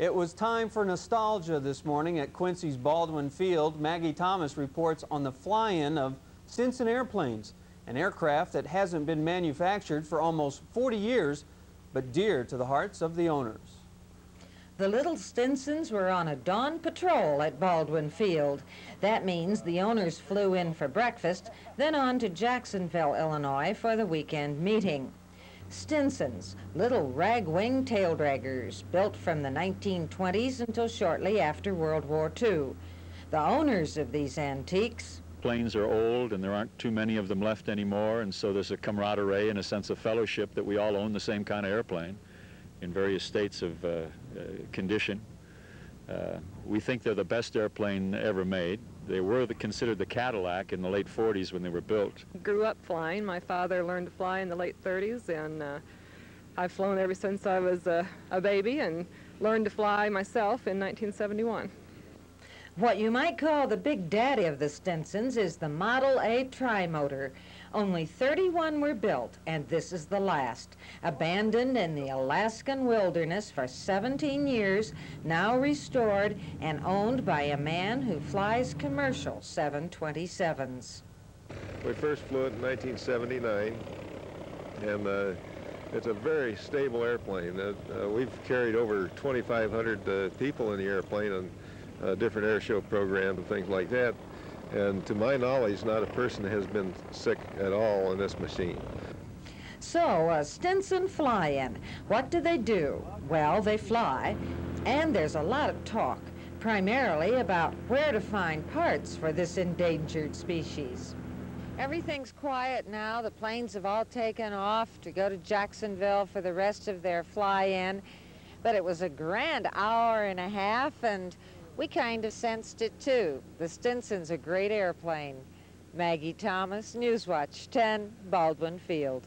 It was time for nostalgia this morning at Quincy's Baldwin Field. Maggie Thomas reports on the fly-in of Stinson airplanes, an aircraft that hasn't been manufactured for almost 40 years, but dear to the hearts of the owners. The little Stinsons were on a dawn patrol at Baldwin Field. That means the owners flew in for breakfast, then on to Jacksonville, Illinois for the weekend meeting. Stinsons, little rag-wing tail draggers, built from the 1920s until shortly after World War II. The owners of these antiques... Planes are old and there aren't too many of them left anymore, and so there's a camaraderie and a sense of fellowship that we all own the same kind of airplane in various states of condition. We think they're the best airplane ever made. They were considered the Cadillac in the late 40s when they were built. Grew up flying. My father learned to fly in the late 30s, and I've flown ever since I was a baby and learned to fly myself in 1971. What you might call the big daddy of the Stinsons is the Model A trimotor. Only 31 were built, and this is the last. Abandoned in the Alaskan wilderness for 17 years, now restored and owned by a man who flies commercial 727s. We first flew it in 1979, and it's a very stable airplane. We've carried over 2,500 people in the airplane on different air show programs and things like that. And to my knowledge, not a person has been sick at all in this machine. So, a Stinson fly-in. What do they do? Well, they fly, and there's a lot of talk, primarily about where to find parts for this endangered species. Everything's quiet now. The planes have all taken off to go to Jacksonville for the rest of their fly-in. But it was a grand hour and a half, and we kind of sensed it, too. The Stinson's a great airplane. Maggie Thomas, Newswatch 10, Baldwin Field.